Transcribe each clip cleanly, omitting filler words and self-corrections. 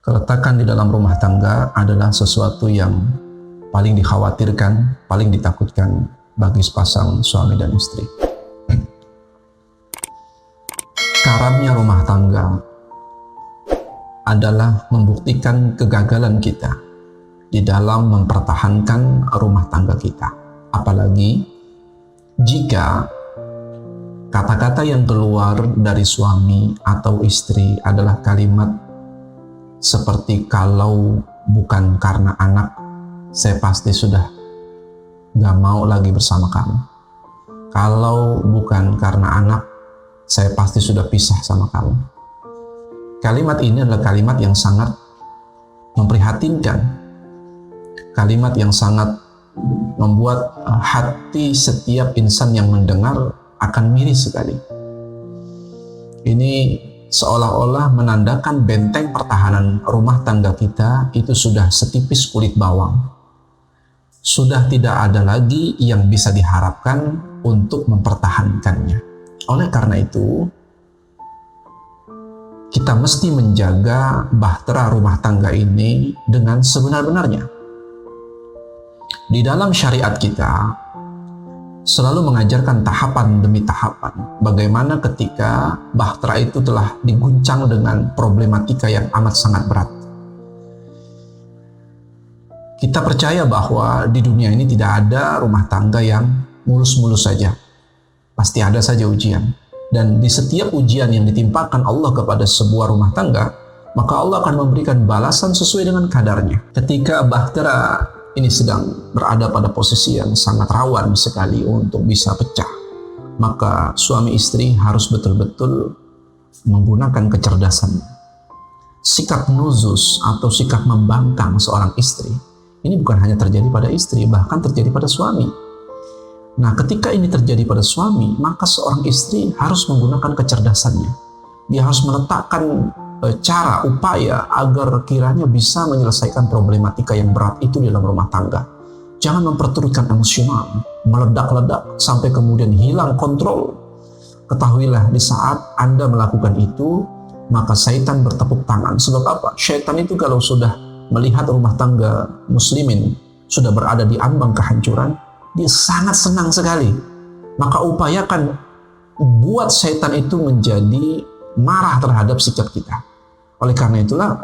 Keretakan di dalam rumah tangga adalah sesuatu yang paling dikhawatirkan, paling ditakutkan bagi sepasang suami dan istri. Karamnya rumah tangga adalah membuktikan kegagalan kita di dalam mempertahankan rumah tangga kita. Apalagi jika kata-kata yang keluar dari suami atau istri adalah kalimat seperti, kalau bukan karena anak, saya pasti sudah gak mau lagi bersama kamu. Kalau bukan karena anak, saya pasti sudah pisah sama kamu. Kalimat ini adalah kalimat yang sangat memprihatinkan. Kalimat yang sangat membuat hati setiap insan yang mendengar akan miris sekali. Ini seolah-olah menandakan benteng pertahanan rumah tangga kita itu sudah setipis kulit bawang. Sudah tidak ada lagi yang bisa diharapkan untuk mempertahankannya. Oleh karena itu, kita mesti menjaga bahtera rumah tangga ini dengan sebenar-benarnya. Di dalam syariat kita selalu mengajarkan tahapan demi tahapan. Bagaimana ketika bahtera itu telah diguncang dengan problematika yang amat sangat berat. Kita percaya bahwa di dunia ini tidak ada rumah tangga yang mulus-mulus saja. Pasti ada saja ujian. Dan di setiap ujian yang ditimpakan Allah kepada sebuah rumah tangga, maka Allah akan memberikan balasan sesuai dengan kadarnya. Ketika bahtera ini sedang berada pada posisi yang sangat rawan sekali untuk bisa pecah, maka suami istri harus betul-betul menggunakan kecerdasan. Sikap nuzus atau sikap membangkang seorang istri, ini bukan hanya terjadi pada istri, bahkan terjadi pada suami. Nah, ketika ini terjadi pada suami, maka seorang istri harus menggunakan kecerdasannya. Dia harus meletakkan cara, upaya agar kiranya bisa menyelesaikan problematika yang berat itu di dalam rumah tangga. Jangan memperturutkan emosional, meledak-ledak sampai kemudian hilang kontrol. Ketahuilah, di saat Anda melakukan itu, maka syaitan bertepuk tangan. Sebab apa? Syaitan itu kalau sudah melihat rumah tangga muslimin sudah berada di ambang kehancuran, dia sangat senang sekali. Maka upayakan buat syaitan itu menjadi marah terhadap sikap kita. Oleh karena itulah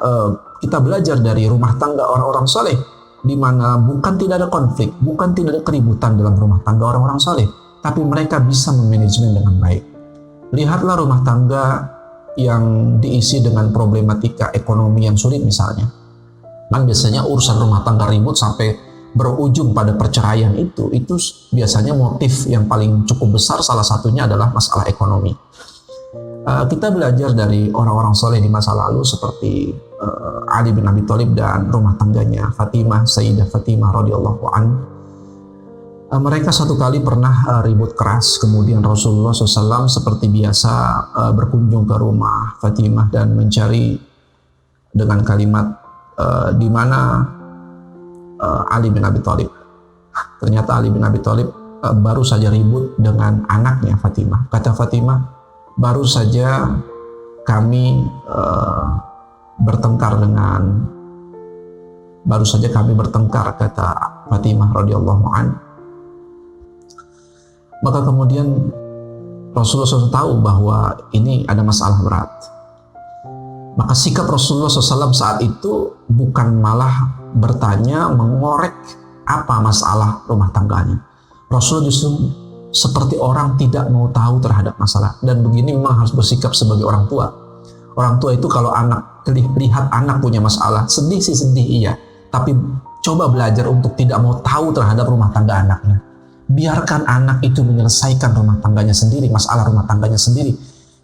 kita belajar dari rumah tangga orang-orang soleh, di mana bukan tidak ada konflik, bukan tidak ada keributan dalam rumah tangga orang-orang soleh, tapi mereka bisa memanajemen dengan baik. Lihatlah rumah tangga yang diisi dengan problematika ekonomi yang sulit misalnya. Kan biasanya urusan rumah tangga ribut sampai berujung pada perceraian itu biasanya motif yang paling cukup besar, salah satunya adalah masalah ekonomi. Kita belajar dari orang-orang soleh di masa lalu seperti Ali bin Abi Thalib dan rumah tangganya Fatimah, Sayyidah Fatimah radhiyallahu anha. Mereka satu kali pernah ribut keras, kemudian Rasulullah SAW seperti biasa berkunjung ke rumah Fatimah dan mencari dengan kalimat di mana Ali bin Abi Thalib. Ternyata Ali bin Abi Thalib baru saja ribut dengan anaknya Fatimah. Kata Fatimah, baru saja kami bertengkar, kata Fatimah radhiyallahu anha. Maka kemudian Rasulullah SAW tahu bahwa ini ada masalah berat. Maka sikap Rasulullah SAW saat itu bukan malah bertanya, mengorek apa masalah rumah tangganya. Rasulullah justru seperti orang tidak mau tahu terhadap masalah. Dan begini memang harus bersikap sebagai orang tua. Orang tua itu kalau lihat anak punya masalah, sedih sih sedih iya, tapi coba belajar untuk tidak mau tahu terhadap rumah tangga anaknya. Biarkan anak itu menyelesaikan rumah tangganya sendiri, masalah rumah tangganya sendiri.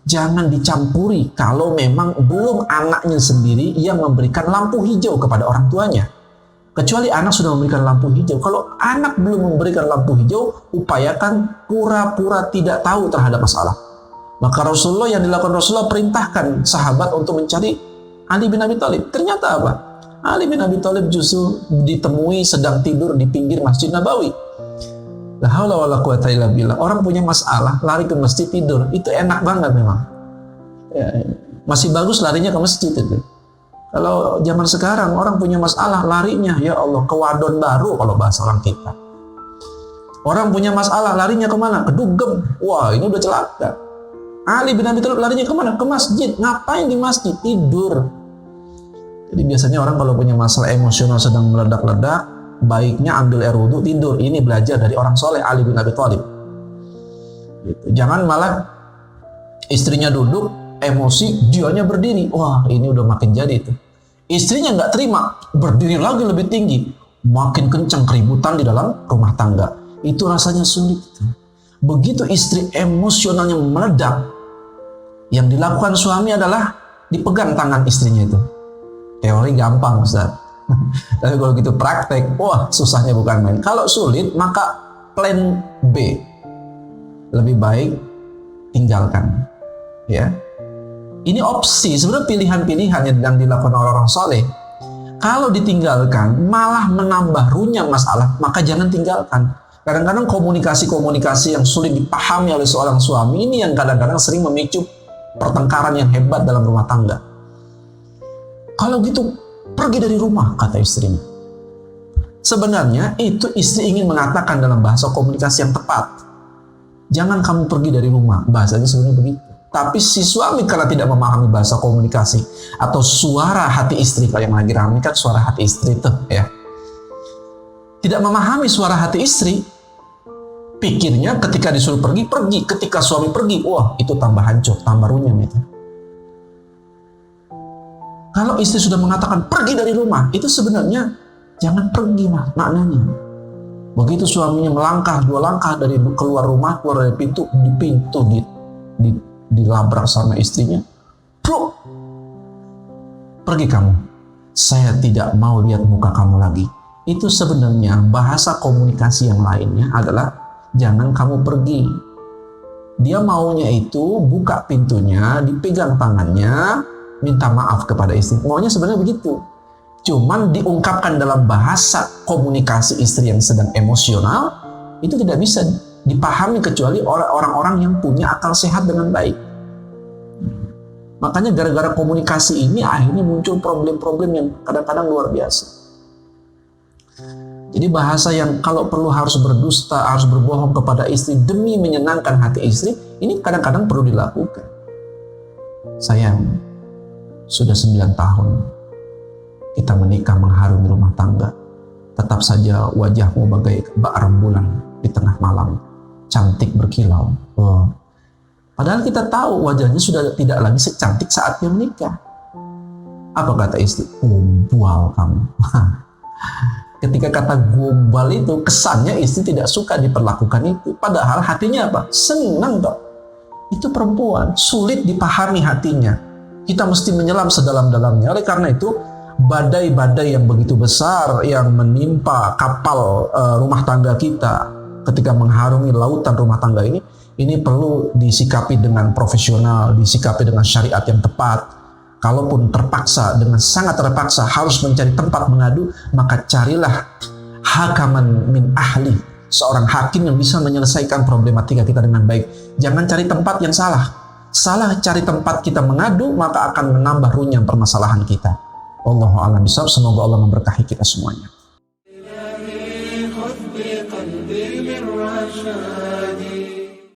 Jangan dicampuri kalau memang belum anaknya sendiri yang memberikan lampu hijau kepada orang tuanya. Kecuali anak sudah memberikan lampu hijau. Kalau anak belum memberikan lampu hijau, upayakan pura-pura tidak tahu terhadap masalah. Maka Rasulullah, yang dilakukan Rasulullah, perintahkan sahabat untuk mencari Ali bin Abi Thalib. Ternyata apa? Ali bin Abi Thalib justru ditemui sedang tidur di pinggir Masjid Nabawi. La haula wala quwata illa billah. Orang punya masalah, lari ke masjid tidur. Itu enak banget memang. Ya, masih bagus larinya ke masjid itu. Kalau zaman sekarang orang punya masalah larinya, ya Allah, ke wadon baru kalau bahasa orang kita. Orang punya masalah larinya kemana? Ke dugem. Wah, ini udah celaka. Ali bin Abi Thalib larinya kemana? Ke masjid. Ngapain di masjid? Tidur. Jadi biasanya orang kalau punya masalah emosional sedang meledak-ledak, baiknya ambil air wudhu, tidur. Ini belajar dari orang soleh, Ali bin Abi Thalib. Gitu. Jangan malah istrinya duduk, emosi, dianya berdiri. Wah, ini udah makin jadi itu. Istrinya nggak terima, berdiri lagi lebih tinggi. Makin kencang keributan di dalam rumah tangga. Itu rasanya sulit. Begitu istri emosionalnya meledak, yang dilakukan suami adalah dipegang tangan istrinya itu. Teori gampang, Ustaz. Tapi kalau gitu praktek, wah susahnya bukan main. Kalau sulit, maka plan B. Lebih baik tinggalkan. Ya. Ini opsi, sebenarnya pilihan-pilihan yang dilakukan oleh orang soleh. Kalau ditinggalkan, malah menambah runyam masalah, maka jangan tinggalkan. Kadang-kadang komunikasi-komunikasi yang sulit dipahami oleh seorang suami ini yang kadang-kadang sering memicu pertengkaran yang hebat dalam rumah tangga. Kalau gitu, pergi dari rumah, kata istrinya. Sebenarnya itu istri ingin mengatakan dalam bahasa komunikasi yang tepat. Jangan kamu pergi dari rumah, bahasanya sebenarnya begitu. Tapi si suami karena tidak memahami bahasa komunikasi atau suara hati istri, kalau yang lagi rame kan suara hati istri itu ya. Tidak memahami suara hati istri, pikirnya ketika disuruh pergi, pergi. Ketika suami pergi, wah itu tambah hancur, tambah runyam itu. Kalau istri sudah mengatakan pergi dari rumah, itu sebenarnya jangan pergi maknanya. Begitu suaminya melangkah 2 langkah dari keluar rumah, keluar dari pintu dilabrak sama istrinya. Bro, pergi kamu. Saya tidak mau lihat muka kamu lagi. Itu sebenarnya bahasa komunikasi yang lainnya adalah jangan kamu pergi. Dia maunya itu buka pintunya, dipegang tangannya, minta maaf kepada istri. Maunya sebenarnya begitu. Cuman diungkapkan dalam bahasa komunikasi istri yang sedang emosional, itu tidak bisa dipahami kecuali oleh orang-orang yang punya akal sehat dengan baik. Makanya gara-gara komunikasi ini akhirnya muncul problem-problem yang kadang-kadang luar biasa. Jadi bahasa yang kalau perlu harus berdusta, harus berbohong kepada istri demi menyenangkan hati istri, ini kadang-kadang perlu dilakukan. Sayang, sudah 9 tahun kita menikah mengharumi rumah tangga. Tetap saja wajahmu bagai rembulan di tengah malam, cantik berkilau. Oh. Padahal kita tahu wajahnya sudah tidak lagi secantik saat dia menikah. Apa kata istri? Gombal kamu. Ketika kata gombal itu, kesannya istri tidak suka diperlakukan itu. Padahal hatinya apa? Senang kok. Itu perempuan, sulit dipahami hatinya. Kita mesti menyelam sedalam-dalamnya. Oleh karena itu, badai-badai yang begitu besar yang menimpa kapal rumah tangga kita ketika mengharungi lautan rumah tangga ini perlu disikapi dengan profesional, disikapi dengan syariat yang tepat. Kalaupun terpaksa, dengan sangat terpaksa harus mencari tempat mengadu, maka carilah hakaman min ahli, seorang hakim yang bisa menyelesaikan problematika kita dengan baik. Jangan cari tempat yang salah. Salah cari tempat kita mengadu, maka akan menambah runyam permasalahan kita. Wallahu a'lam bishawab. Semoga Allah memberkahi kita semuanya.